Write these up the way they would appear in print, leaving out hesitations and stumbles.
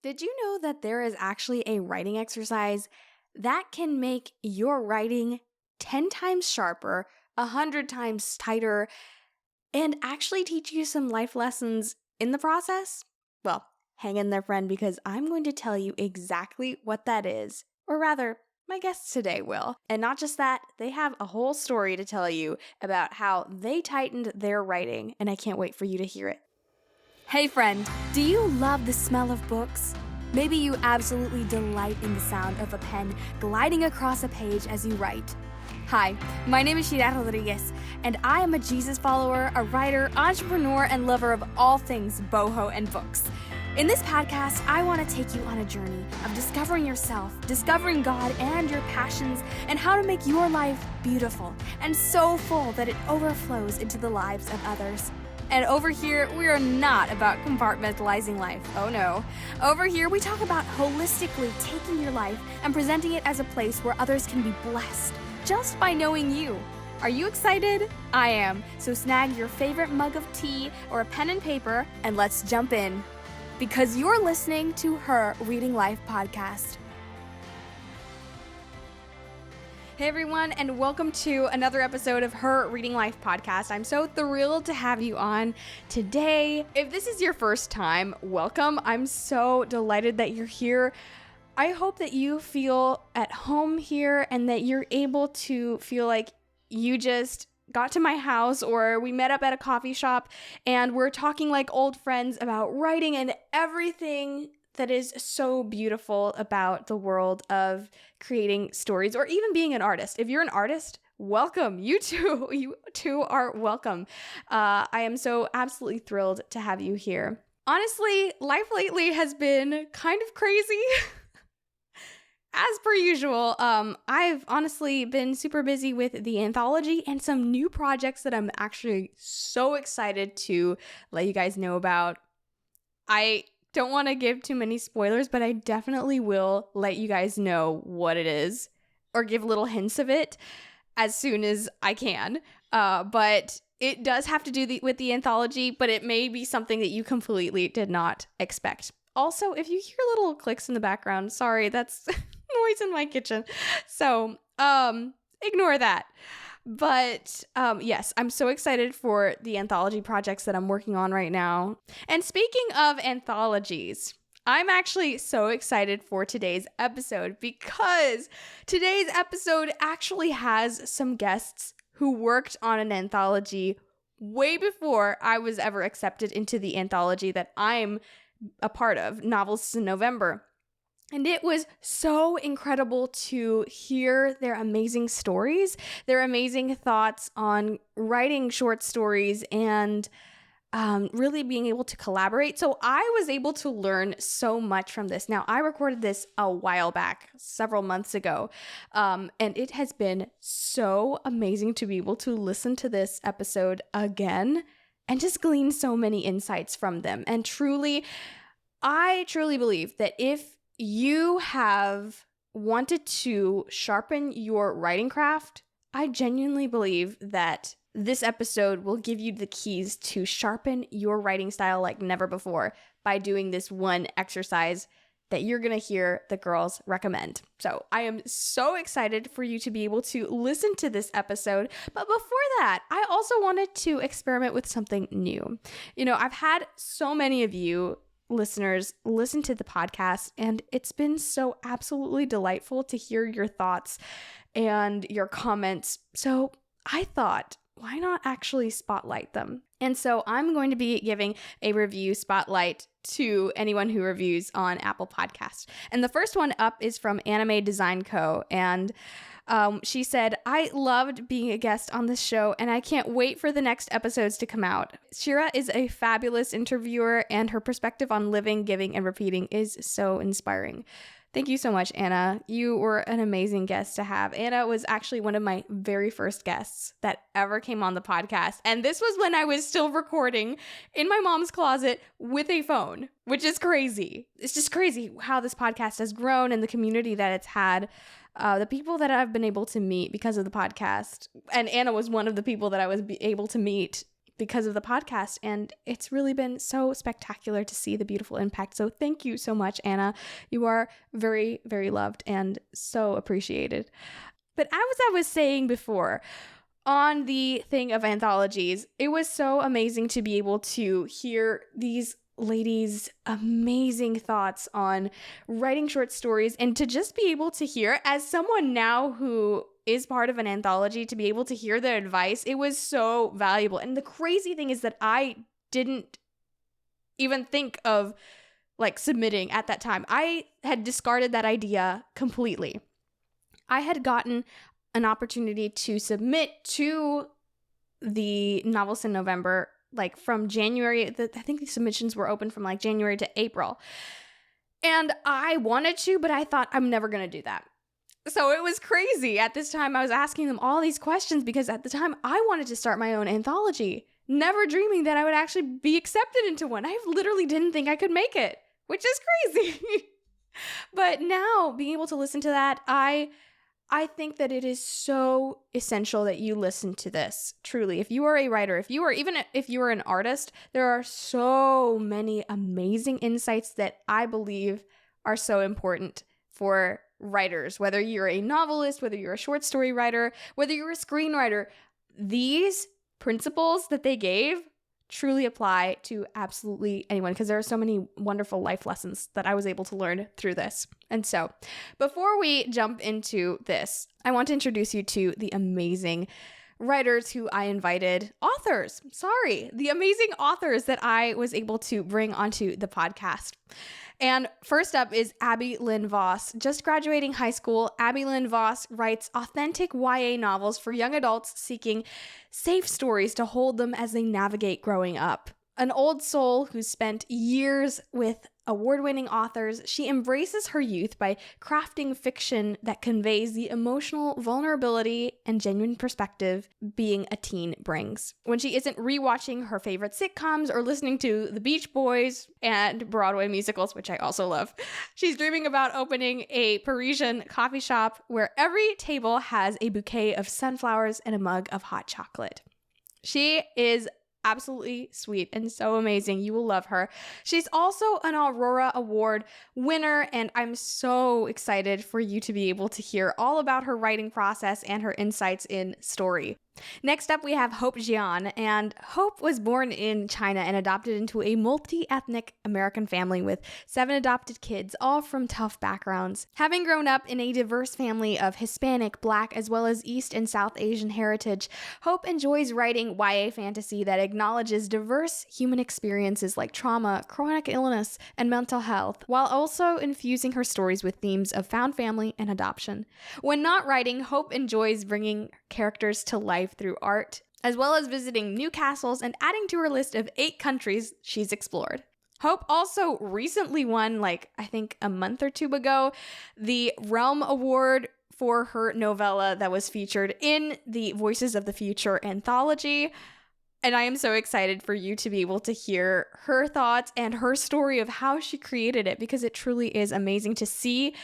Did you know that there is actually a writing exercise that can make your writing 10 times sharper, 100 times tighter, and actually teach you some life lessons in the process? Well, hang in there, friend, because I'm going to tell you exactly what that is. Or rather, my guests today will. And not just that, they have a whole story to tell you about how they tightened their writing, and I can't wait for you to hear it. Hey friend, do you love the smell of books? Maybe you absolutely delight in the sound of a pen gliding across a page as you write. Hi, my name is Jian Rodriguez, and I am a Jesus follower, a writer, entrepreneur, and lover of all things boho and books. In this podcast, I want to take you on a journey of discovering yourself, discovering God and your passions, and how to make your life beautiful and so full that it overflows into the lives of others. And over here, we are not about compartmentalizing life. Oh no. Over here, we talk about holistically taking your life and presenting it as a place where others can be blessed just by knowing you. Are you excited? I am. So snag your favorite mug of tea or a pen and paper and let's jump in. Because you're listening to Her Reading Life podcast. Hey everyone, and welcome to another episode of Her Reading Life podcast. I'm so thrilled to have you on today. If this is your first time, welcome. I'm so delighted that you're here. I hope that you feel at home here and that you're able to feel like you just got to my house or we met up at a coffee shop and we're talking like old friends about writing and everything that is so beautiful about the world of creating stories or even being an artist. If you're an artist, welcome. You too are welcome. I am so absolutely thrilled to have you here. Honestly, life lately has been kind of crazy. As per usual, I've honestly been super busy with the anthology and some new projects that I'm actually so excited to let you guys know about. I don't want to give too many spoilers, but I definitely will let you guys know what it is or give little hints of it as soon as I can. But it does have to do with the anthology, but it may be something that you completely did not expect. Also, if you hear little clicks in the background, sorry, that's noise in my kitchen. So, ignore that. But yes, I'm so excited for the anthology projects that I'm working on right now. And speaking of anthologies, I'm actually so excited for today's episode because today's episode actually has some guests who worked on an anthology way before I was ever accepted into the anthology that I'm a part of, Novels in November. And it was so incredible to hear their amazing stories, their amazing thoughts on writing short stories and really being able to collaborate. So I was able to learn so much from this. Now, I recorded this a while back, several months ago, and it has been so amazing to be able to listen to this episode again and just glean so many insights from them. And I truly believe that if you have wanted to sharpen your writing craft, I genuinely believe that this episode will give you the keys to sharpen your writing style like never before by doing this one exercise that you're going to hear the girls recommend. So I am so excited for you to be able to listen to this episode. But before that, I also wanted to experiment with something new. You know, I've had so many of you listeners listen to the podcast, and it's been so absolutely delightful to hear your thoughts and your comments. So I thought, why not actually spotlight them? And so I'm going to be giving a review spotlight to anyone who reviews on Apple Podcasts. And the first one up is from Anime Design Co. And she said, I loved being a guest on this show, and I can't wait for the next episodes to come out. Shira is a fabulous interviewer, and her perspective on living, giving, and repeating is so inspiring. Thank you so much, Anna. You were an amazing guest to have. Anna was actually one of my very first guests that ever came on the podcast. And this was when I was still recording in my mom's closet with a phone, which is crazy. It's just crazy how this podcast has grown and the community that it's had. The people that I've been able to meet because of the podcast. And Anna was one of the people that I was able to meet because of the podcast. And it's really been so spectacular to see the beautiful impact. So thank you so much, Anna. You are very, very loved and so appreciated. But as I was saying before, on the thing of anthologies, it was so amazing to be able to hear these ladies' amazing thoughts on writing short stories, and to just be able to hear, as someone now who is part of an anthology, to be able to hear their advice, it was so valuable. And the crazy thing is that I didn't even think of like submitting at that time. I had discarded that idea completely. I had gotten an opportunity to submit to the Novels in November, like from January. I think the submissions were open from like January to April. And I wanted to, but I thought I'm never going to do that. So it was crazy. At this time, I was asking them all these questions because at the time I wanted to start my own anthology, never dreaming that I would actually be accepted into one. I literally didn't think I could make it, which is crazy. But now being able to listen to that, I think that it is so essential that you listen to this. Truly, if you are a writer, if you are an artist, there are so many amazing insights that I believe are so important for writers, whether you're a novelist, whether you're a short story writer, whether you're a screenwriter. These principles that they gave truly apply to absolutely anyone, because there are so many wonderful life lessons that I was able to learn through this. And so before we jump into this, I want to introduce you to the amazing writers who I invited, the amazing authors that I was able to bring onto the podcast. And first up is Abby Lynn Voss. Just graduating high school, Abby Lynn Voss writes authentic YA novels for young adults seeking safe stories to hold them as they navigate growing up. An old soul who spent years with award-winning authors, she embraces her youth by crafting fiction that conveys the emotional vulnerability and genuine perspective being a teen brings. When she isn't rewatching her favorite sitcoms or listening to The Beach Boys and Broadway musicals, which I also love, she's dreaming about opening a Parisian coffee shop where every table has a bouquet of sunflowers and a mug of hot chocolate. She is absolutely sweet and so amazing. You will love her. She's also an Aurora Award winner, and I'm so excited for you to be able to hear all about her writing process and her insights in story. Next up, we have Hope Jian, and Hope was born in China and adopted into a multi-ethnic American family with 7 adopted kids, all from tough backgrounds. Having grown up in a diverse family of Hispanic, Black, as well as East and South Asian heritage, Hope enjoys writing YA fantasy that acknowledges diverse human experiences like trauma, chronic illness, and mental health, while also infusing her stories with themes of found family and adoption. When not writing, Hope enjoys bringing characters to life through art, as well as visiting new castles and adding to her list of 8 countries she's explored. Hope also recently won, I think a month or 2 ago, the Realm Award for her novella that was featured in the Voices of the Future anthology. And I am so excited for you to be able to hear her thoughts and her story of how she created it, because it truly is amazing to see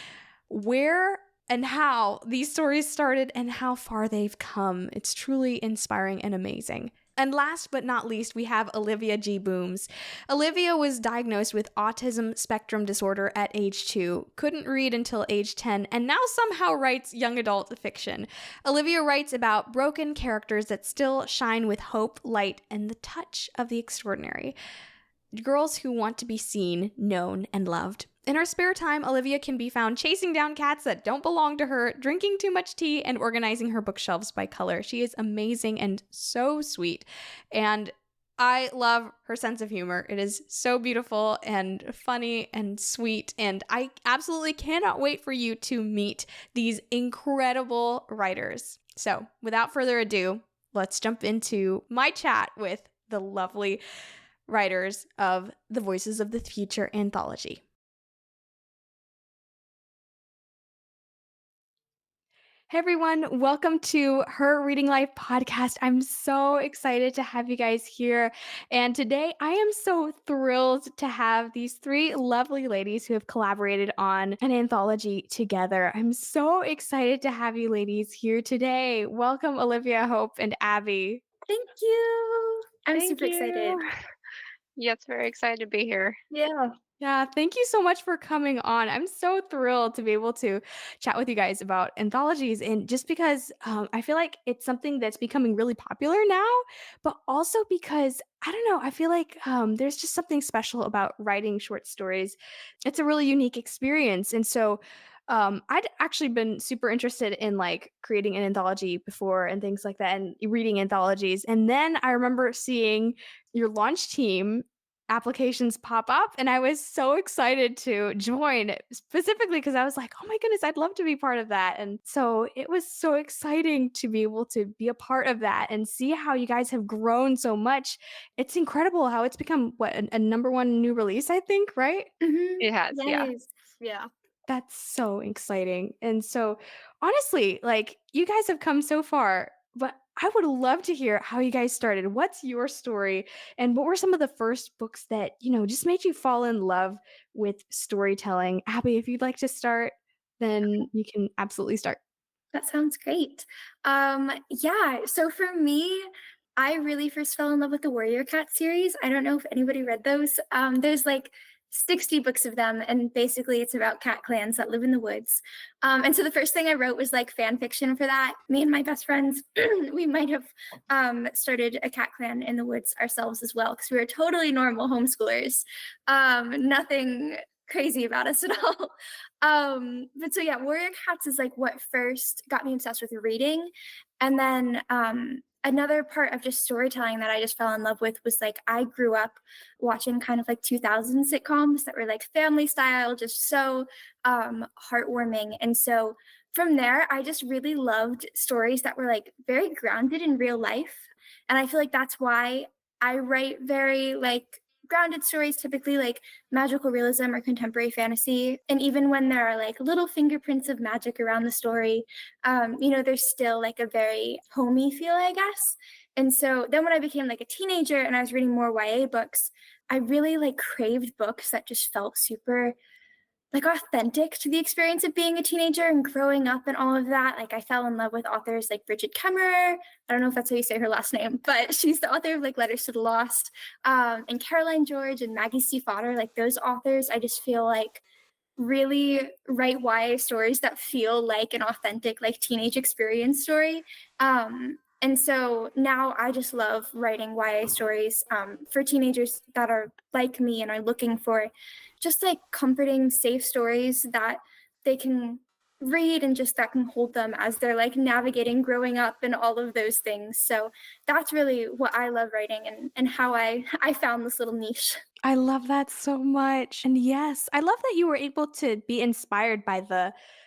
where and how these stories started and how far they've come. It's truly inspiring and amazing. And last but not least, we have Olivia G. Booms. Olivia was diagnosed with autism spectrum disorder at age 2, couldn't read until age 10, and now somehow writes young adult fiction. Olivia writes about broken characters that still shine with hope, light, and the touch of the extraordinary. Girls who want to be seen, known, and loved. In her spare time, Olivia can be found chasing down cats that don't belong to her, drinking too much tea, and organizing her bookshelves by color. She is amazing and so sweet, and I love her sense of humor. It is so beautiful and funny and sweet, and I absolutely cannot wait for you to meet these incredible writers. So, without further ado, let's jump into my chat with the lovely writers of the Voices of the Future anthology. Hey everyone, welcome to Her Reading Life podcast. I'm so excited to have you guys here. And today I am so thrilled to have these 3 lovely ladies who have collaborated on an anthology together. I'm so excited to have you ladies here today. Welcome, Olivia, Hope, and Abby. Thank you. I'm Thank super excited. you. Yes, very excited to be here. Yeah. Yeah, thank you so much for coming on. I'm so thrilled to be able to chat with you guys about anthologies. And just because I feel like it's something that's becoming really popular now, but also because I don't know, I feel like there's just something special about writing short stories. It's a really unique experience. And so I'd actually been super interested in like creating an anthology before and things like that and reading anthologies. And then I remember seeing your launch team applications pop up, and I was so excited to join, specifically because I was like, "Oh my goodness, I'd love to be part of that." And so it was so exciting to be able to be a part of that and see how you guys have grown so much. It's incredible how it's become what, a number 1 new release, I think, right? Mhm. It has, yeah. Yes. Yeah. That's so exciting. And so, honestly, like, you guys have come so far, but I would love to hear how you guys started. What's your story? And what were some of the first books that, just made you fall in love with storytelling? Abby, if you'd like to start, then you can absolutely start. That sounds great. Yeah, so for me, I really first fell in love with the Warrior Cat series. I don't know if anybody read those. There's like 60 books of them, and basically it's about cat clans that live in the woods. And so the first thing I wrote was like fan fiction for that. Me and my best friends, we might have started a cat clan in the woods ourselves as well, because we were totally normal homeschoolers. Nothing crazy about us at all. But so yeah, Warrior Cats is like what first got me obsessed with reading. And then another part of just storytelling that I just fell in love with was like I grew up watching kind of like 2000 sitcoms that were like family style, just so heartwarming. And so from there, I just really loved stories that were like very grounded in real life. And I feel like that's why I write very like grounded stories, typically like magical realism or contemporary fantasy. And even when there are like little fingerprints of magic around the story, there's still like a very homey feel, I guess. And so then when I became like a teenager and I was reading more YA books, I really like craved books that just felt super like authentic to the experience of being a teenager and growing up and all of that. Like I fell in love with authors like Bridget Kemmerer. I don't know if that's how you say her last name, but she's the author of like Letters to the Lost, and Caroline George and Maggie C. Fodder. Like those authors, I just feel like really write YA stories that feel like an authentic like teenage experience story. And so now I just love writing YA stories for teenagers that are like me and are looking for just like comforting, safe stories that they can read and just that can hold them as they're like navigating growing up and all of those things. So that's really what I love writing and how I found this little niche. I love that so much. And yes, I love that you were able to be inspired by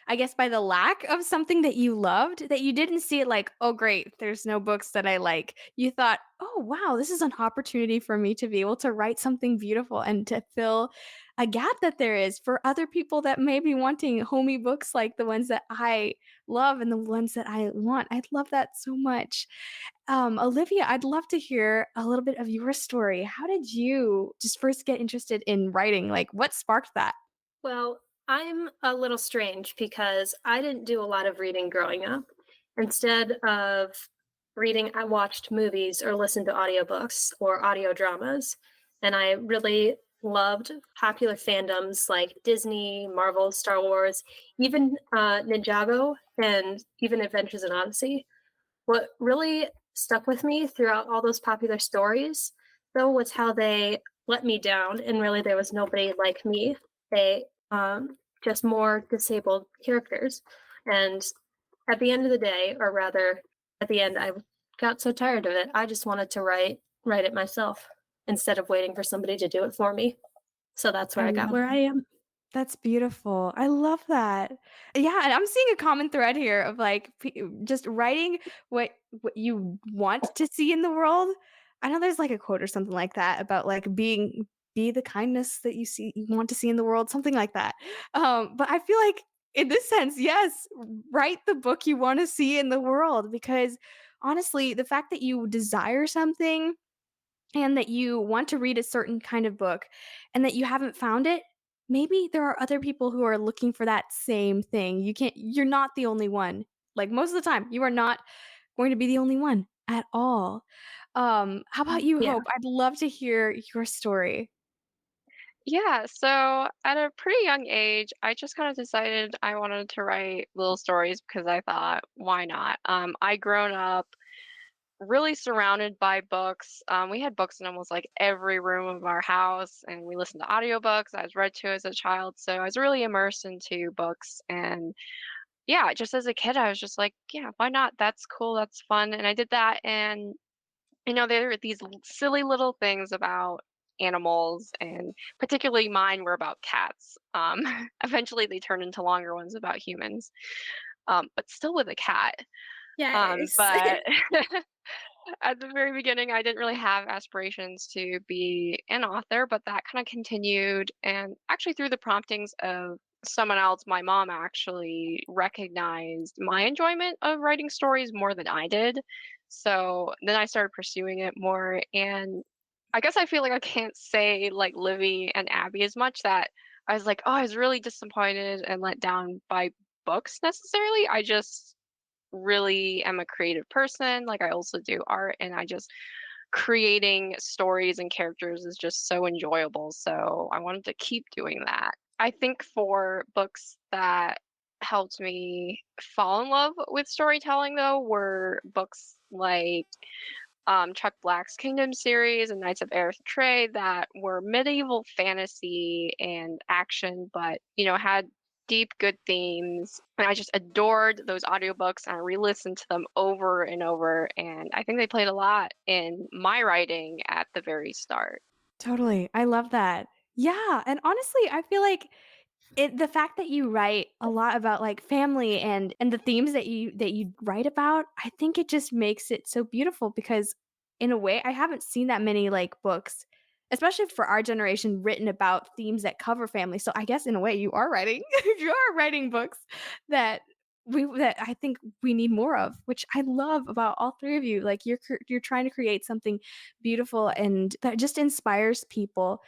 I guess, by the lack of something that you loved, that you didn't see it like, oh, great, there's no books that I like. You thought, oh, wow, this is an opportunity for me to be able to write something beautiful and to fill a gap that there is for other people that may be wanting homey books like the ones that I love and the ones that I want. I love that so much. Olivia, I'd love to hear a little bit of your story. How did you just first get interested in writing? Like, what sparked that? Well, I'm a little strange because I didn't do a lot of reading growing up. Instead of reading, I watched movies or listened to audiobooks or audio dramas. And I really loved popular fandoms like Disney, Marvel, Star Wars, even Ninjago, and even Adventures in Odyssey. What really stuck with me throughout all those popular stories, though, was how they let me down, and really there was nobody like me. They just more disabled characters. And at the end of the day, or rather, at the end, I got so tired of it. I just wanted to write it myself instead of waiting for somebody to do it for me. So that's where I I got love where I am. That's beautiful. I love that. Yeah, and I'm seeing a common thread here of like just writing what you want to see in the world. I know there's like a quote or something like that about like be the kindness that you want to see in the world, something like that. But I feel like in this sense, yes, write the book you want to see in the world because honestly, the fact that you desire something and that you want to read a certain kind of book and that you haven't found it, maybe there are other people who are looking for that same thing. You're not the only one. Like most of the time, you are not going to be the only one at all. How about you, Yeah. Hope? I'd love to hear your story. Yeah, so at a pretty young age, I just kind of decided I wanted to write little stories because I thought, why not? I grown up really surrounded by books. We had books in almost like every room of our house, and we listened to audiobooks. I was read to as a child, so I was really immersed into books. And yeah, just as a kid, I was just like, yeah, why not? That's cool, that's fun. And I did that, and there are these silly little things about animals, and particularly mine were about cats. Eventually, they turned into longer ones about humans, but still with a cat. Yes. But at the very beginning, I didn't really have aspirations to be an author, but that kind of continued. And actually, through the promptings of someone else, my mom actually recognized my enjoyment of writing stories more than I did. So then I started pursuing it more. And I guess I feel like I can't say like Livy and Abby as much that I was like, oh, I was really disappointed and let down by books necessarily. I just really am a creative person. Like I also do art, and I just creating stories and characters is just so enjoyable. So I wanted to keep doing that. I think for books that helped me fall in love with storytelling though were books like Chuck Black's Kingdom series and Knights of Eritrea that were medieval fantasy and action, but had deep, good themes. And I just adored those audiobooks and I re-listened to them over and over. And I think they played a lot in my writing at the very start. Totally. I love that. Yeah, and honestly, I feel like the fact that you write a lot about, like, family and the themes that you write about, I think it just makes it so beautiful because in a way, I haven't seen that many, like, books, especially for our generation, written about themes that cover family. So I guess in a way you are writing you are writing books that that I think we need more of, which I love about all 3 of you. Like, you're trying to create something beautiful and that just inspires people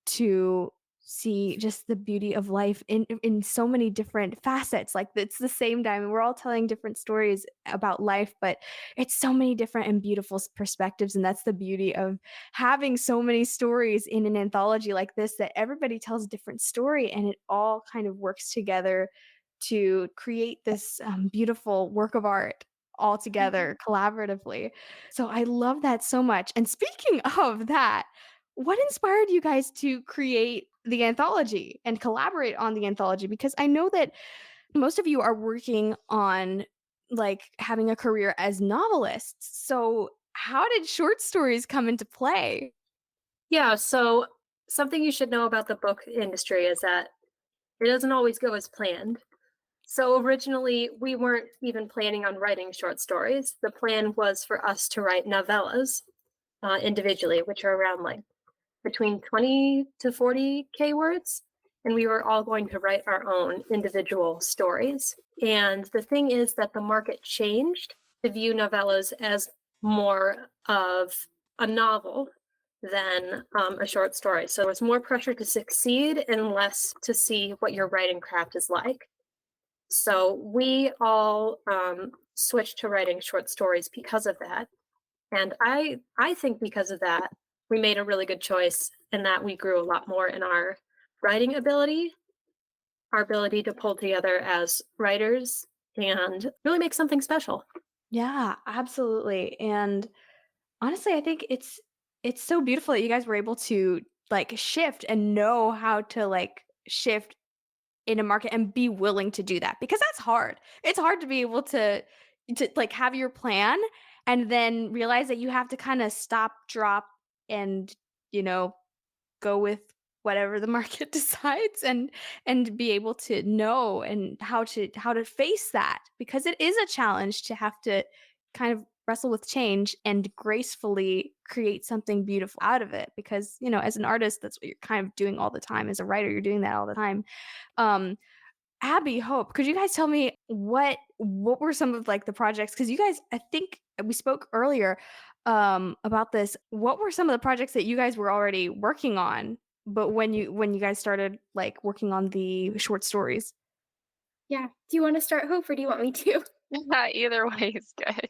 to see just the beauty of life in so many different facets. Like it's the same time we're all telling different stories about life, but it's so many different and beautiful perspectives. And that's the beauty of having so many stories in an anthology like this, that everybody tells a different story and it all kind of works together to create this beautiful work of art all together collaboratively. So I love that so much. And speaking of that, what inspired you guys to create the anthology and collaborate on the anthology? Because I know that most of you are working on, like, having a career as novelists. So, how did short stories come into play? Yeah, so something you should know about the book industry is that it doesn't always go as planned. So originally, we weren't even planning on writing short stories. The plan was for us to write novellas individually, which are around like between 20 to 40K words. And we were all going to write our own individual stories. And the thing is that the market changed to view novellas as more of a novel than a short story. So it's more pressure to succeed and less to see what your writing craft is like. So we all switched to writing short stories because of that. And I think because of that, we made a really good choice in that we grew a lot more in our writing ability, our ability to pull together as writers and really make something special. Yeah, absolutely. And honestly, I think it's so beautiful that you guys were able to, like, shift and know how to, like, shift in a market and be willing to do that because that's hard. It's hard to be able to like have your plan and then realize that you have to kind of stop, drop, and you know go with whatever the market decides and be able to know and how to face that because it is a challenge to have to kind of wrestle with change and gracefully create something beautiful out of it because as an artist that's what you're kind of doing all the time. As a writer you're doing that all the time. um Abby, Hope, could you guys tell me what were some of, like, the projects? Because you guys, I think we spoke earlier, about this. What were some of the projects that you guys were already working on, but when you guys started, like, working on the short stories? Yeah. Do you want to start, Hope, or do you want me to? Either way is good.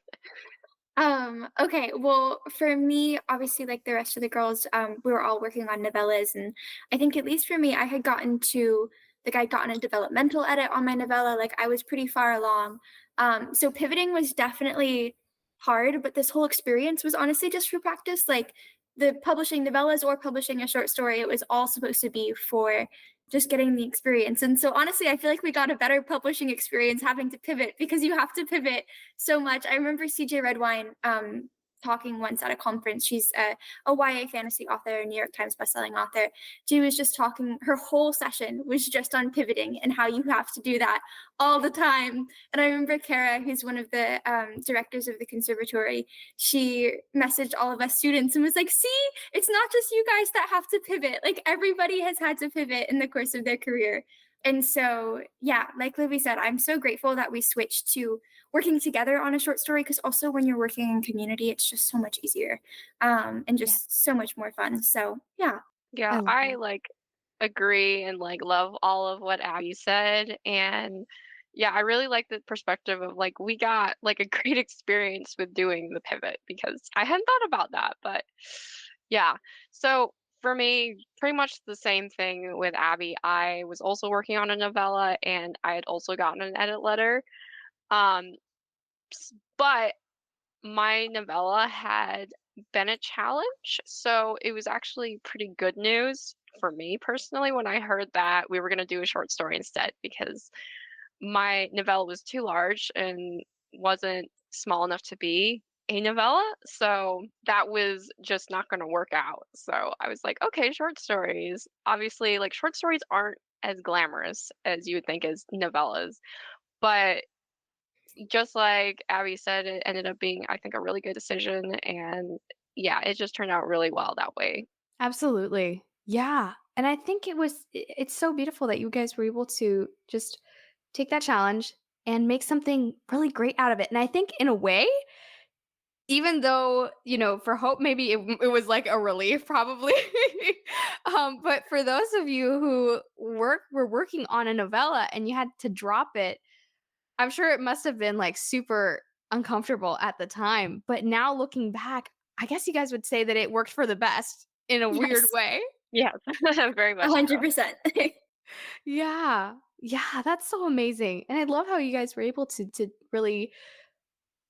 Okay, well, for me, obviously, like the rest of the girls, we were all working on novellas, and I think at least for me, I'd gotten a developmental edit on my novella, like I was pretty far along. So pivoting was definitely hard, but this whole experience was honestly just for practice. Like the publishing novellas or publishing a short story, it was all supposed to be for just getting the experience. And so honestly, I feel like we got a better publishing experience having to pivot because you have to pivot so much. I remember CJ Redwine talking once at a conference. She's a YA fantasy author, New York Times bestselling author. She was just talking, her whole session was just on pivoting and how you have to do that all the time. And I remember Kara, who's one of the directors of the conservatory, she messaged all of us students and was like, see, it's not just you guys that have to pivot. Like everybody has had to pivot in the course of their career. And so, yeah, like Livy said, I'm so grateful that we switched to working together on a short story, because also when you're working in community, it's just so much easier and just so much more fun. So, yeah. Yeah, I love I that. like agree and like love all of what Abby said. And yeah, I really like the perspective of like we got like a great experience with doing the pivot because I hadn't thought about that. But yeah, so for me, pretty much the same thing with Abby. I was also working on a novella and I had also gotten an edit letter. Um, but my novella had been a challenge, so it was actually pretty good news for me personally when I heard that we were going to do a short story instead because my novella was too large and wasn't small enough to be a novella. So that was just not going to work out. So I was like, okay, short stories. Obviously, like short stories aren't as glamorous as you would think as novellas, but just like Abby said, it ended up being, I think, a really good decision. And yeah, it just turned out really well that way. Absolutely. Yeah. And I think it's so beautiful that you guys were able to just take that challenge and make something really great out of it. And I think in a way, even though, for Hope, maybe it was like a relief probably. But for those of you who were working on a novella and you had to drop it, I'm sure it must have been like super uncomfortable at the time. But now looking back, I guess you guys would say that it worked for the best in a weird Yes, way. Yes, very much so. 100%. Yeah. Yeah, that's so amazing. And I love how you guys were able to really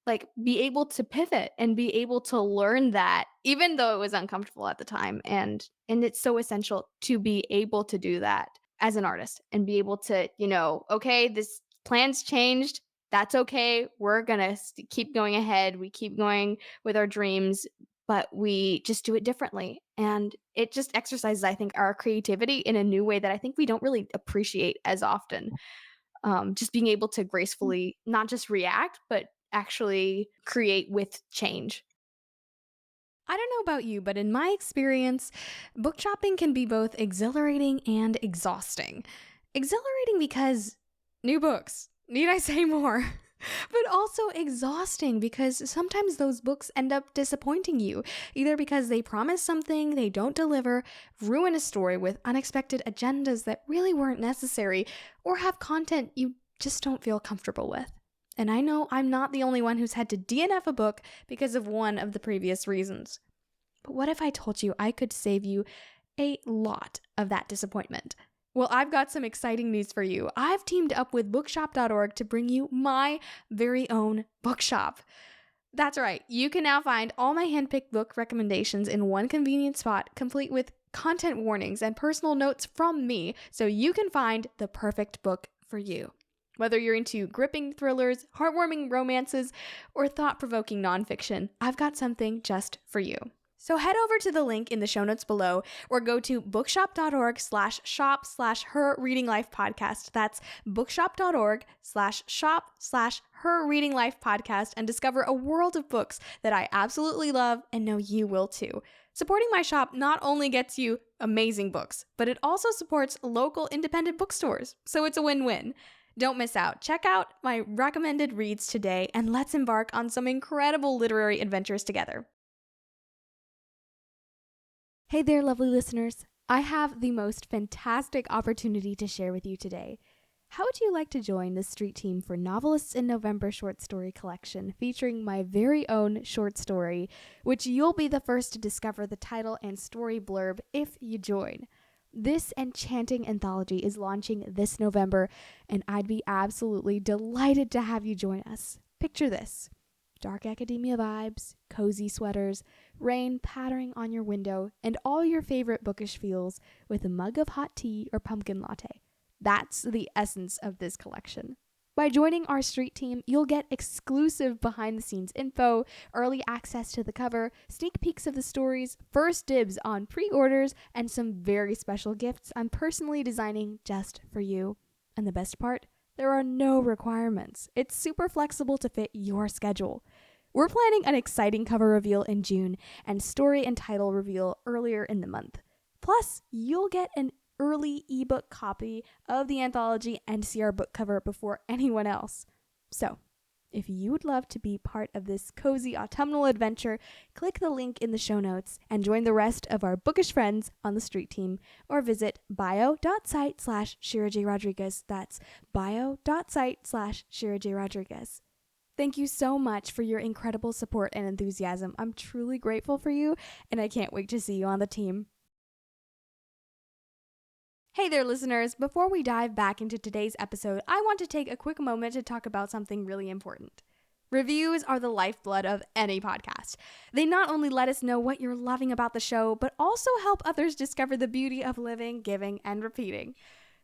like be able to pivot and be able to learn that even though it was uncomfortable at the time, and it's so essential to be able to do that as an artist and be able to, okay, this plan's changed, that's okay, we're gonna keep going ahead, we keep going with our dreams, but we just do it differently. And it just exercises, I think, our creativity in a new way that I think we don't really appreciate as often. Just being able to gracefully not just react, but actually create with change. I don't know about you, but in my experience, book shopping can be both exhilarating and exhausting. Exhilarating because new books, need I say more? But also exhausting because sometimes those books end up disappointing you, either because they promise something they don't deliver, ruin a story with unexpected agendas that really weren't necessary, or have content you just don't feel comfortable with. And I know I'm not the only one who's had to DNF a book because of one of the previous reasons. But what if I told you I could save you a lot of that disappointment? Well, I've got some exciting news for you. I've teamed up with bookshop.org to bring you my very own bookshop. That's right. You can now find all my handpicked book recommendations in one convenient spot, complete with content warnings and personal notes from me, so you can find the perfect book for you. Whether you're into gripping thrillers, heartwarming romances, or thought-provoking nonfiction, I've got something just for you. So head over to the link in the show notes below or go to bookshop.org/shop/Her Reading Life Podcast. That's bookshop.org/shop/Her Reading Life Podcast and discover a world of books that I absolutely love and know you will too. Supporting my shop not only gets you amazing books, but it also supports local independent bookstores. So it's a win-win. Don't miss out. Check out my recommended reads today and let's embark on some incredible literary adventures together. Hey there, lovely listeners. I have the most fantastic opportunity to share with you today. How would you like to join the street team for Novelists in November short story collection featuring my very own short story, which you'll be the first to discover the title and story blurb if you join? This enchanting anthology is launching this November, and I'd be absolutely delighted to have you join us. Picture this: dark academia vibes, cozy sweaters, rain pattering on your window, and all your favorite bookish feels with a mug of hot tea or pumpkin latte. That's the essence of this collection. By joining our street team, you'll get exclusive behind-the-scenes info, early access to the cover, sneak peeks of the stories, first dibs on pre-orders, and some very special gifts I'm personally designing just for you. And the best part? There are no requirements. It's super flexible to fit your schedule. We're planning an exciting cover reveal in June and story and title reveal earlier in the month. Plus, you'll get an early ebook copy of the anthology and see our book cover before anyone else. So, if you would love to be part of this cozy autumnal adventure, click the link in the show notes and join the rest of our bookish friends on the street team, or visit bio.site/ShiraJRodriguez. That's bio.site/ShiraJRodriguez. Thank you so much for your incredible support and enthusiasm. I'm truly grateful for you, and I can't wait to see you on the team. Hey there, listeners. Before we dive back into today's episode, I want to take a quick moment to talk about something really important. Reviews are the lifeblood of any podcast. They not only let us know what you're loving about the show, but also help others discover the beauty of living, giving, and repeating.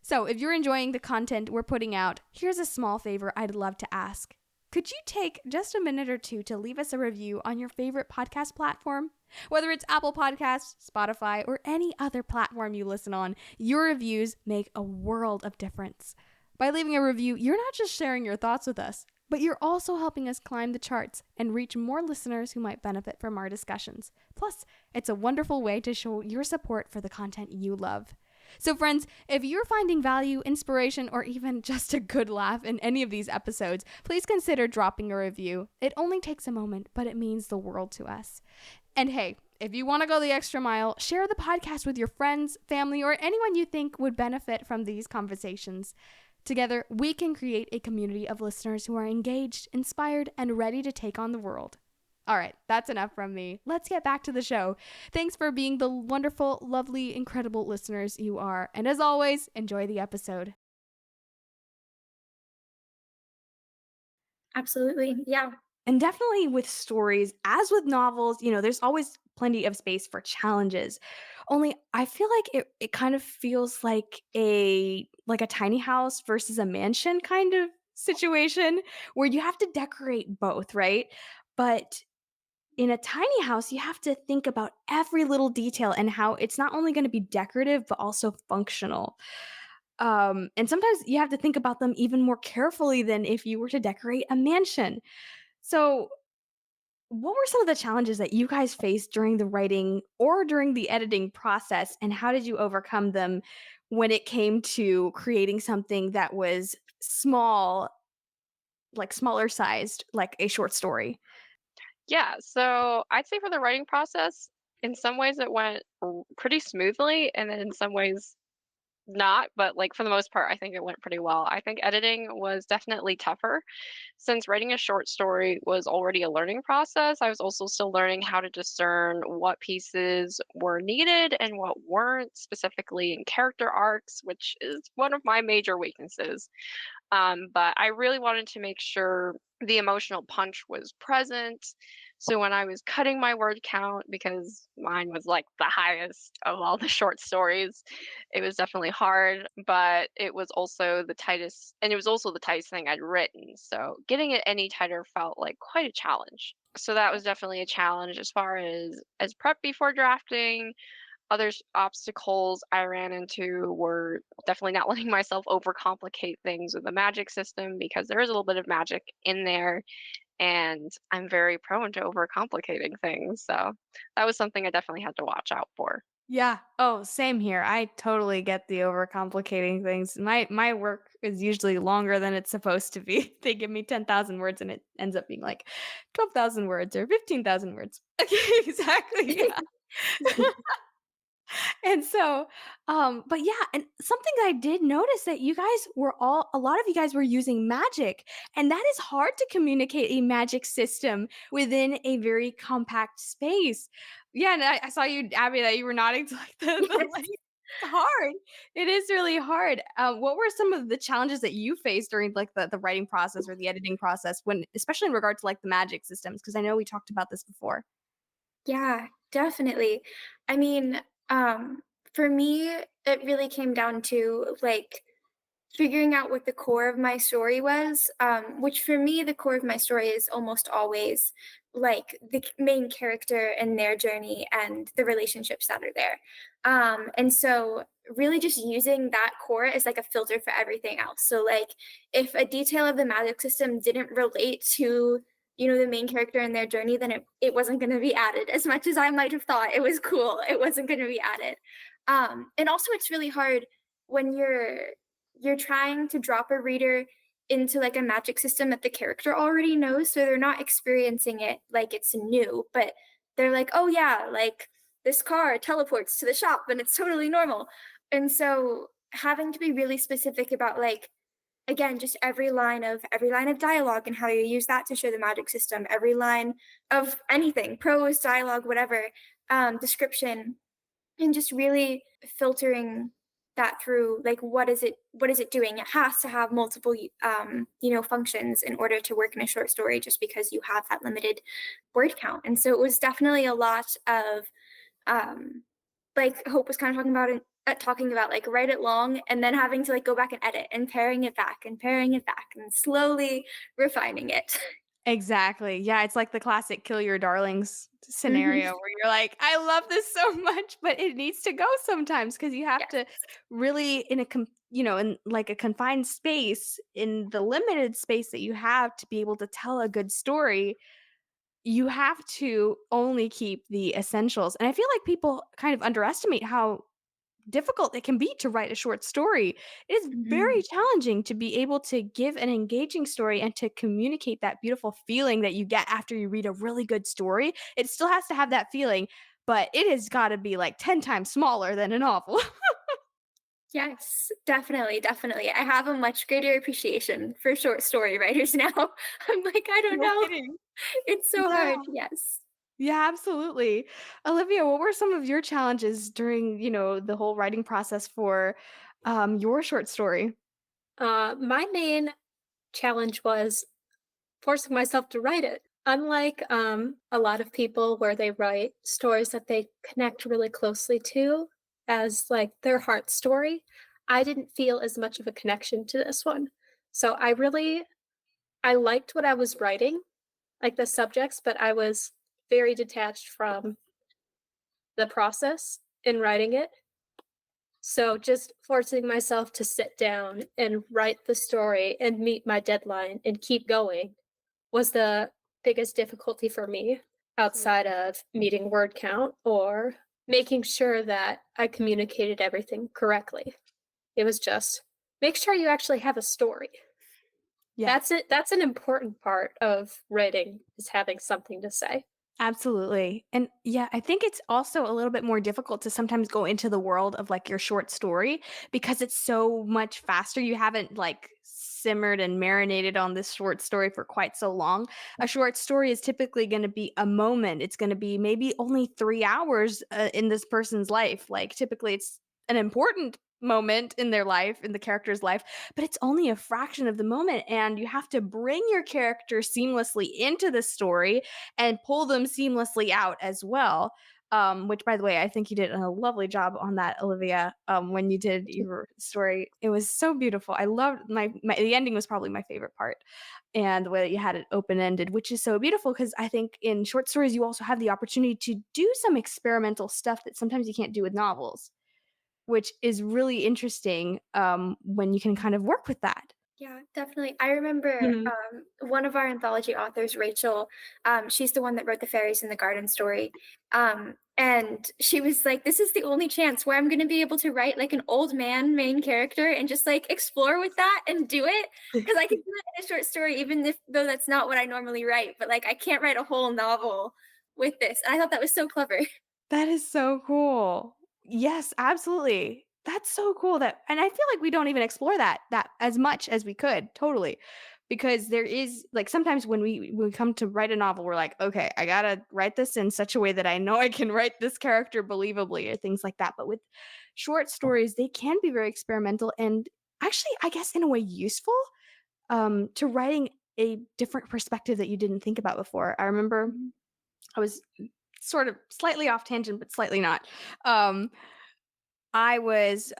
So if you're enjoying the content we're putting out, here's a small favor I'd love to ask. Could you take just a minute or two to leave us a review on your favorite podcast platform? Whether it's Apple Podcasts, Spotify, or any other platform you listen on, your reviews make a world of difference. By leaving a review, you're not just sharing your thoughts with us, but you're also helping us climb the charts and reach more listeners who might benefit from our discussions. Plus, it's a wonderful way to show your support for the content you love. So friends, if you're finding value, inspiration, or even just a good laugh in any of these episodes, please consider dropping a review. It only takes a moment, but it means the world to us. And hey, if you want to go the extra mile, share the podcast with your friends, family, or anyone you think would benefit from these conversations. Together, we can create a community of listeners who are engaged, inspired, and ready to take on the world. All right, that's enough from me. Let's get back to the show. Thanks for being the wonderful, lovely, incredible listeners you are. And as always, enjoy the episode. Absolutely. Yeah. And definitely with stories, as with novels, there's always plenty of space for challenges. Only I feel like it kind of feels like a tiny house versus a mansion kind of situation where you have to decorate both, right? But in a tiny house, you have to think about every little detail and how it's not only going to be decorative, but also functional. And sometimes you have to think about them even more carefully than if you were to decorate a mansion. So, what were some of the challenges that you guys faced during the writing or during the editing process, and how did you overcome them when it came to creating something that was small, like smaller sized, like a short story? Yeah, so I'd say for the writing process, in some ways it went pretty smoothly, and then in some ways not, but like for the most part, I think it went pretty well. I think editing was definitely tougher since writing a short story was already a learning process. I was also still learning how to discern what pieces were needed and what weren't, specifically in character arcs, which is one of my major weaknesses. But I really wanted to make sure the emotional punch was present. So when I was cutting my word count, because mine was like the highest of all the short stories, it was definitely hard, but it was also the tightest, and it was also the tightest thing I'd written. So getting it any tighter felt like quite a challenge. So that was definitely a challenge as far as prep before drafting. Other obstacles I ran into were definitely not letting myself overcomplicate things with the magic system, because there is a little bit of magic in there, and I'm very prone to overcomplicating things. So that was something I definitely had to watch out for. Yeah. Oh, same here. I totally get the overcomplicating things. My work is usually longer than it's supposed to be. They give me 10,000 words and it ends up being like 12,000 words or 15,000 words. Okay, exactly. Yeah. And so, but yeah, and something that I did notice that you guys were a lot of you guys were using magic, and that is hard to communicate a magic system within a very compact space. Yeah, and I saw you, Abby, that you were nodding to like Yes. like, it's hard. It is really hard. What were some of the challenges that you faced during like the writing process or the editing process when, especially in regard to like the magic systems? Because I know we talked about this before. Yeah, definitely. I mean, for me, it really came down to like figuring out what the core of my story was, which for me, the core of my story is almost always like the main character and their journey and the relationships that are there. And so, really, just using that core as like a filter for everything else. So, like, if a detail of the magic system didn't relate to the main character and their journey, then it wasn't going to be added as much as I might have thought it was cool. It wasn't going to be added. And also, it's really hard when you're trying to drop a reader into like a magic system that the character already knows, so they're not experiencing it like it's new, but they're like, oh yeah, like this car teleports to the shop and it's totally normal. And so having to be really specific about like, again, just every line of dialogue and how you use that to show the magic system, every line of anything, prose, dialogue, whatever, description, and just really filtering that through like what is it doing. It has to have multiple functions in order to work in a short story, just because you have that limited word count. And so it was definitely a lot of um like Hope was kind of talking about like write it long and then having to like go back and edit and paring it back and slowly refining it. Exactly. Yeah, it's like the classic kill your darlings Hmm. scenario where you're like, "I love this so much, but it needs to go sometimes because you have Yes. to really in like a confined space, in the limited space that you have to be able to tell a good story, you have to only keep the essentials." And I feel like people kind of underestimate how difficult it can be to write a short story. It is very Mhm. challenging to be able to give an engaging story and to communicate that beautiful feeling that you get after you read a really good story. It still has to have that feeling, but it has got to be like 10 times smaller than a novel. Yes, definitely, definitely. I have a much greater appreciation for short story writers now. I'm like, I don't No know. kidding. It's so Yeah. hard. Yes. Yeah, absolutely. Olivia, what were some of your challenges during, the whole writing process for your short story? My main challenge was forcing myself to write it. Unlike a lot of people where they write stories that they connect really closely to as like their heart story, I didn't feel as much of a connection to this one. So I liked what I was writing, like the subjects, but I was very detached from the process in writing it. So just forcing myself to sit down and write the story and meet my deadline and keep going was the biggest difficulty for me outside of meeting word count or making sure that I communicated everything correctly. It was just make sure you actually have a story. Yeah. That's it. That's an important part of writing is having something to say. Absolutely. And yeah, I think it's also a little bit more difficult to sometimes go into the world of like your short story because it's so much faster. You haven't like simmered and marinated on this short story for quite so long. A short story is typically going to be a moment. It's going to be maybe only 3 hours in this person's life. Like typically it's an important moment in their life, in the character's life, but it's only a fraction of the moment. And you have to bring your character seamlessly into the story and pull them seamlessly out as well. Which, by the way, I think you did a lovely job on that, Olivia. When you did your story, it was so beautiful. I loved the ending was probably my favorite part, and the way that you had it open ended, which is so beautiful because I think in short stories you also have the opportunity to do some experimental stuff that sometimes you can't do with novels, which is really interesting when you can kind of work with that. Yeah, definitely. I remember Mhm. one of our anthology authors, Rachel. She's the one that wrote the fairies in the garden story. And she was like, "This is the only chance where I'm going to be able to write like an old man main character and just like explore with that and do it, because I can do it in a short story, even if though that's not what I normally write. But like, I can't write a whole novel with this." And I thought that was so clever. That is so cool. Yes, absolutely. That's so cool that, and I feel like we don't even explore that as much as we could, totally. Because there is like sometimes when we come to write a novel, we're like, okay, I gotta write this in such a way that I know I can write this character believably or things like that. But with short stories, they can be very experimental and actually, I guess, in a way useful to writing a different perspective that you didn't think about before. I remember Mhm. I was sort of slightly off tangent, but slightly not. Um, I was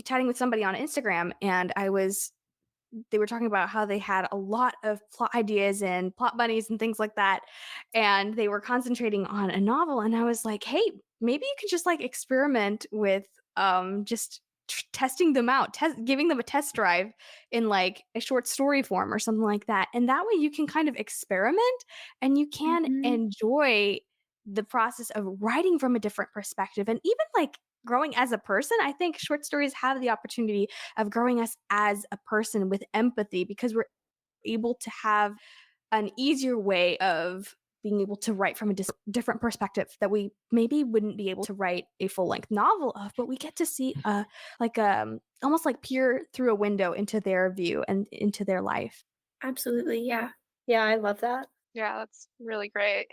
chatting with somebody on Instagram, and they were talking about how they had a lot of plot ideas and plot bunnies and things like that, and they were concentrating on a novel. And I was like, hey, maybe you could just like experiment with just testing them out, giving them a test drive in like a short story form or something like that, and that way you can kind of experiment and you can Mhm. enjoy the process of writing from a different perspective. And even like growing as a person, I think short stories have the opportunity of growing us as a person with empathy because we're able to have an easier way of being able to write from a different perspective that we maybe wouldn't be able to write a full-length novel of, but we get to see like almost like peer through a window into their view and into their life. Absolutely, yeah. Yeah, I love that. Yeah, that's really great.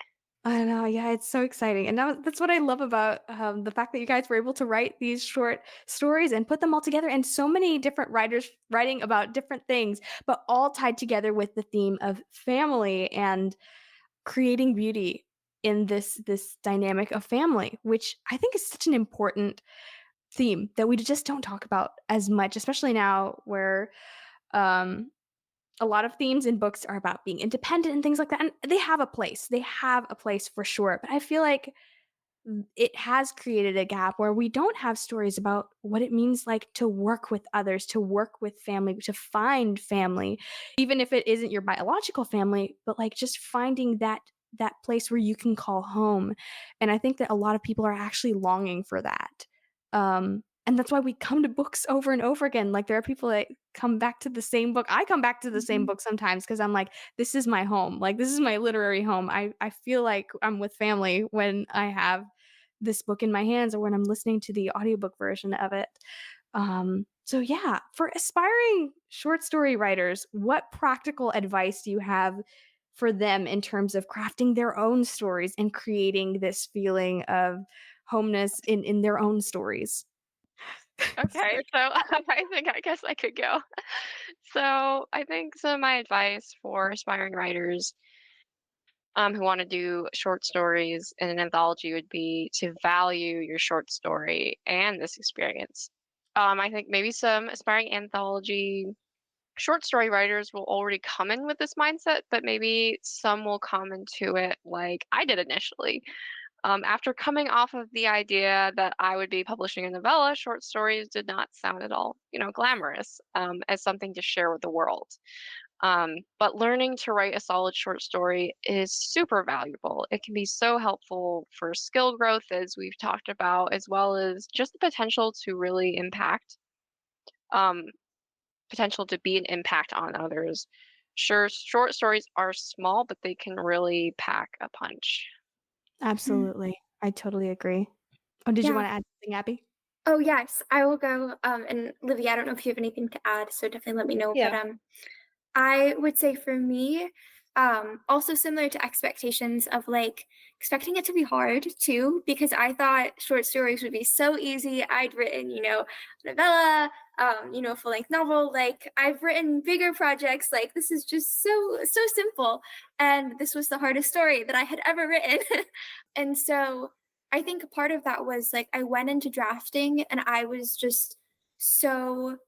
I know, yeah, it's so exciting, and that's what I love about the fact that you guys were able to write these short stories and put them all together, and so many different writers writing about different things, but all tied together with the theme of family and creating beauty in this dynamic of family, which I think is such an important theme that we just don't talk about as much, especially now where um, a lot of themes in books are about being independent and things like that. And they have a place. They have a place for sure. But I feel like it has created a gap where we don't have stories about what it means like to work with others, to work with family, to find family, even if it isn't your biological family, but like just finding that place where you can call home. And I think that a lot of people are actually longing for that. And that's why we come to books over and over again. Like there are people that come back to the same book. I come back to the same Mhm. book sometimes because I'm like, this is my home. Like this is my literary home. I feel like I'm with family when I have this book in my hands or when I'm listening to the audiobook version of it. So yeah, for aspiring short story writers, what practical advice do you have for them in terms of crafting their own stories and creating this feeling of homeness in their own stories? Okay, so I guess I could go. So I think some of my advice for aspiring writers who want to do short stories in an anthology would be to value your short story and this experience. I think maybe some aspiring anthology short story writers will already come in with this mindset, but maybe some will come into it like I did initially. After coming off of the idea that I would be publishing a novella, short stories did not sound at all, glamorous as something to share with the world. But learning to write a solid short story is super valuable. It can be so helpful for skill growth, as we've talked about, as well as just the potential to really um, potential to be an impact on others. Sure, short stories are small, but they can really pack a punch. Mhm. Absolutely. I totally agree. Oh, did you Yeah. want to add something, Abby? Oh, yes, I will go, and Livia, I don't know if you have anything to add, so definitely let me know, but, Yeah. I would say for me, also similar to expectations of like expecting it to be hard too, because I thought short stories would be so easy. I'd written, novella, full length novel. Like I've written bigger projects. Like this is just so simple, and this was the hardest story that I had ever written. And so I think part of that was like I went into drafting and I was just so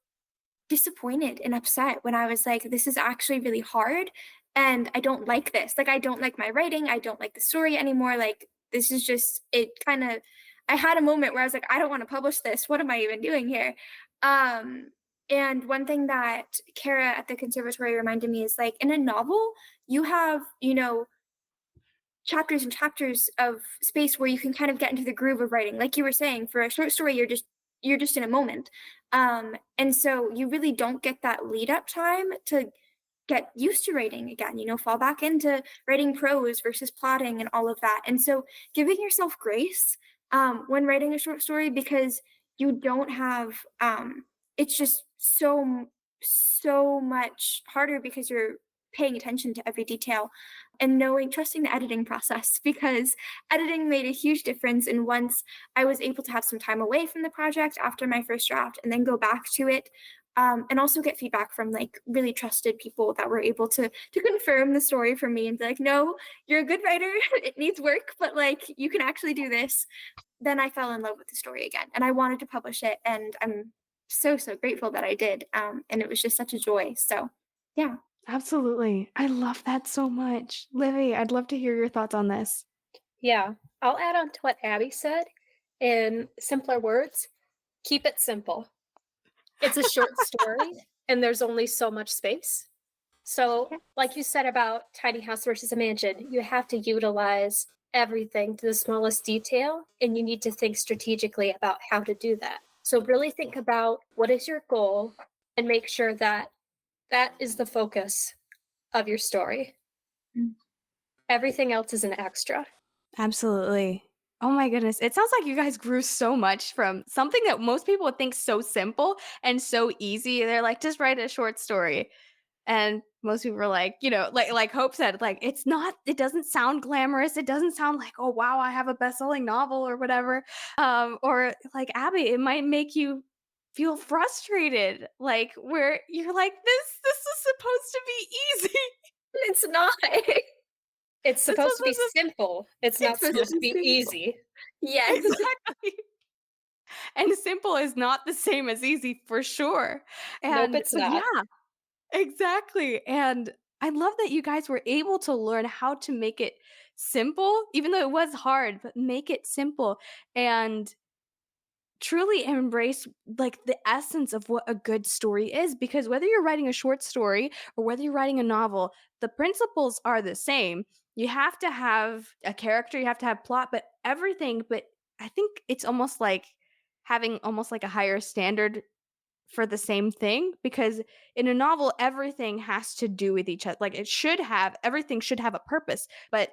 disappointed and upset when I was like, this is actually really hard and I don't like this. Like, I don't like my writing. I don't like the story anymore. Like, this is just, it kind of, I had a moment where I was like, I don't want to publish this. What am I even doing here? Um, and one thing that Kara at the conservatory reminded me is like, in a novel, you have, chapters and chapters of space where you can kind of get into the groove of writing. Like you were saying, for a short story, you're just in a moment. And so you really don't get that lead up time to get used to writing again, fall back into writing prose versus plotting and all of that. And so giving yourself grace when writing a short story, because you don't have it's just so much harder because you're paying attention to every detail and trusting the editing process, because editing made a huge difference. And once I was able to have some time away from the project after my first draft and then go back to it, and also get feedback from like really trusted people that were able to confirm the story for me and be like, no, you're a good writer, it needs work, but like you can actually do this. Then I fell in love with the story again and I wanted to publish it, and I'm so grateful that I did. And it was just such a joy. So yeah. Absolutely. I love that so much. Livy, I'd love to hear your thoughts on this. Yeah, I'll add on to what Abby said in simpler words. Keep it simple. It's a short story and there's only so much space. So, like you said about tiny house versus a mansion, you have to utilize everything to the smallest detail, and you need to think strategically about how to do that. So, really think about what is your goal and make sure that that is the focus of your story. Everything else is an extra. Absolutely. Oh my goodness. It sounds like you guys grew so much from something that most people would think so simple and so easy. They're like, just write a short story. And most people were like, like Hope said, like, it doesn't sound glamorous. It doesn't sound like, oh, wow, I have a best-selling novel or whatever. Or like Abby, it might make you feel frustrated, like where you're like, this is supposed to be easy. It's not. It's supposed to be simple. It's not supposed to be simple. easy. Yes. Exactly. And simple is not the same as easy for sure. Nope, it's not. Yeah, exactly. And I love that you guys were able to learn how to make it simple, even though it was hard, but make it simple and truly embrace like the essence of what a good story is. Because whether you're writing a short story or whether you're writing a novel, the principles are the same. You have to have a character, you have to have plot, but everything. But I think it's almost like having almost like a higher standard for the same thing, because in a novel everything has to do with each other. Like everything should have a purpose, but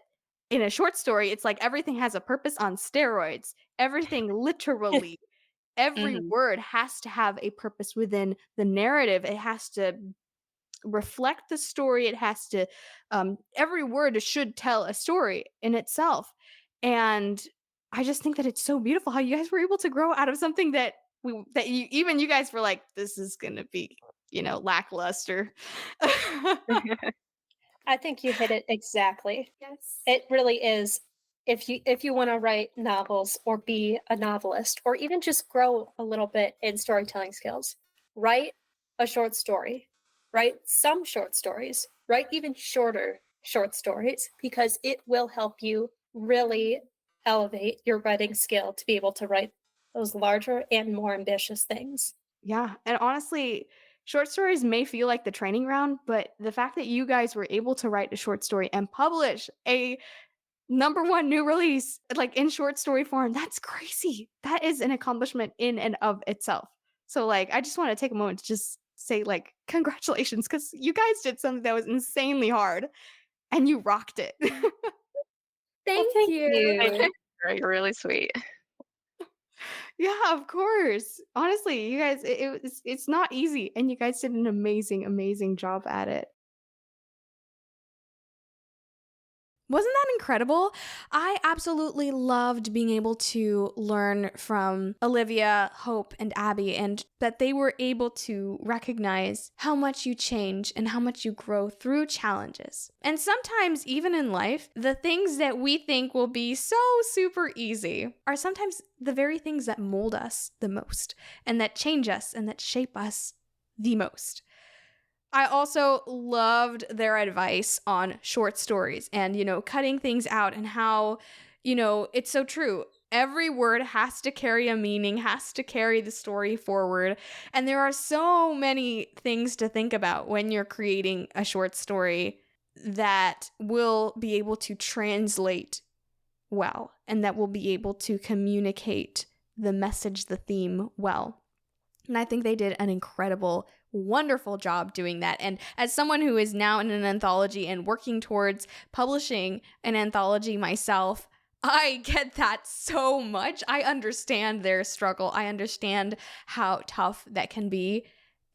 in a short story it's like everything has a purpose on steroids. Everything literally, every word has to have a purpose within the narrative. It has to reflect the story. It has to every word should tell a story in itself. And I just think that it's so beautiful how you guys were able to grow out of something that you guys were like, this is gonna be lackluster. I think you hit it exactly. Yes. It really is. If you want to write novels or be a novelist or even just grow a little bit in storytelling skills, write a short story. Write some short stories. Write even shorter short stories, because it will help you really elevate your writing skill to be able to write those larger and more ambitious things. Yeah, and honestly, short stories may feel like the training ground, but the fact that you guys were able to write a short story and publish a #1 new release like in short story form, that's crazy. That is an accomplishment in and of itself. So like I just want to take a moment to just say like congratulations, because you guys did something that was insanely hard and you rocked it. Thank you. Thank you. You're really sweet. Yeah, of course. Honestly, you guys, it's not easy, and you guys did an amazing job at it. Wasn't that incredible? I absolutely loved being able to learn from Olivia, Hope, and Abby, and that they were able to recognize how much you change and how much you grow through challenges. And sometimes, even in life, the things that we think will be so super easy are sometimes the very things that mold us the most, and that change us and that shape us the most. I also loved their advice on short stories and, cutting things out, and how, it's so true. Every word has to carry a meaning, has to carry the story forward. And there are so many things to think about when you're creating a short story that will be able to translate well, and that will be able to communicate the message, the theme well. And I think they did an incredible, wonderful job doing that. And as someone who is now in an anthology and working towards publishing an anthology myself, I get that so much. I understand their struggle. I understand how tough that can be.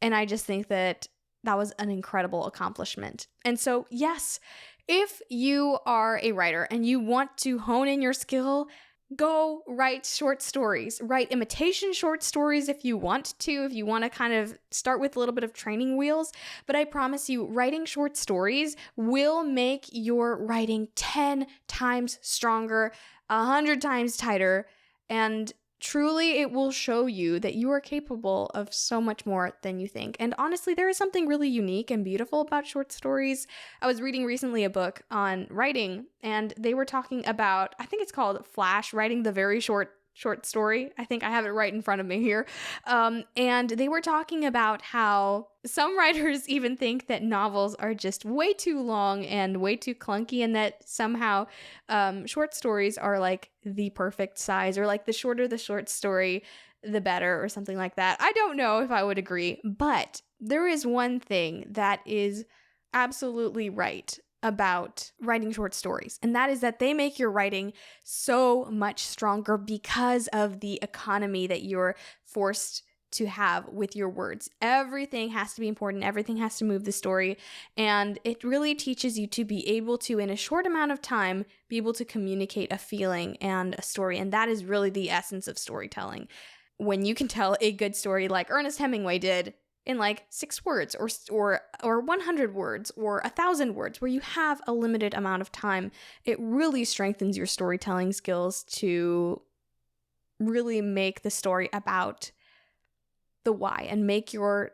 And I just think that that was an incredible accomplishment. And so, yes, if you are a writer and you want to hone in your skill, go write short stories. Write imitation short stories if you want to kind of start with a little bit of training wheels. But I promise you, writing short stories will make your writing 10 times stronger, 100 times tighter, and truly it will show you that you are capable of so much more than you think. And honestly, there is something really unique and beautiful about short stories. I was reading recently a book on writing, and they were talking about, I think it's called Flash, writing the very short story. I think I have it right in front of me here. And they were talking about how some writers even think that novels are just way too long and way too clunky, and that somehow short stories are like the perfect size, or like the shorter the short story, the better, or something like that. I don't know if I would agree, but there is one thing that is absolutely right about writing short stories, and that is that they make your writing so much stronger because of the economy that you're forced to have with your words. Everything has to be important, everything has to move the story, and it really teaches you to be able to, in a short amount of time, be able to communicate a feeling and a story, and that is really the essence of storytelling. When you can tell a good story like Ernest Hemingway did in like 6 words or 100 words or 1,000 words, where you have a limited amount of time, it really strengthens your storytelling skills to really make the story about the why and make your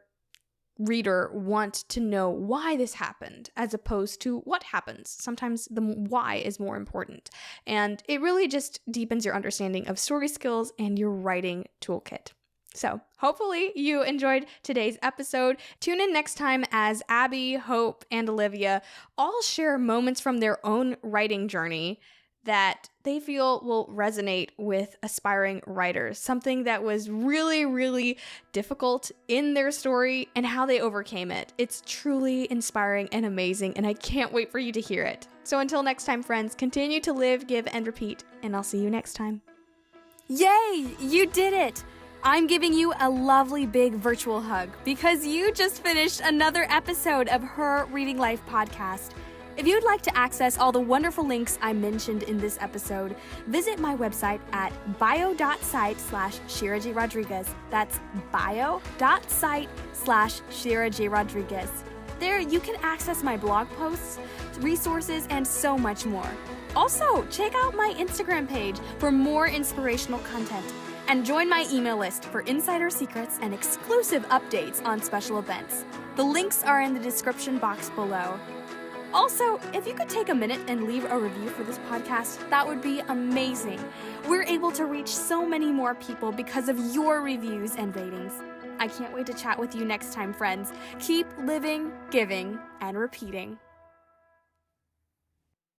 reader want to know why this happened as opposed to what happens. Sometimes the why is more important. And it really just deepens your understanding of story skills and your writing toolkit. So hopefully you enjoyed today's episode. Tune in next time as Abby, Hope, and Olivia all share moments from their own writing journey that they feel will resonate with aspiring writers. Something that was really, really difficult in their story and how they overcame it. It's truly inspiring and amazing, and I can't wait for you to hear it. So until next time, friends, continue to live, give, and repeat, and I'll see you next time. Yay! You did it! I'm giving you a lovely big virtual hug because you just finished another episode of Her Reading Life podcast. If you'd like to access all the wonderful links I mentioned in this episode, visit my website at bio.site/Shira J. Rodriguez. That's bio.site/Shira J. Rodriguez. There you can access my blog posts, resources, and so much more. Also, check out my Instagram page for more inspirational content. And join my email list for insider secrets and exclusive updates on special events. The links are in the description box below. Also, if you could take a minute and leave a review for this podcast, that would be amazing. We're able to reach so many more people because of your reviews and ratings. I can't wait to chat with you next time, friends. Keep living, giving, and repeating.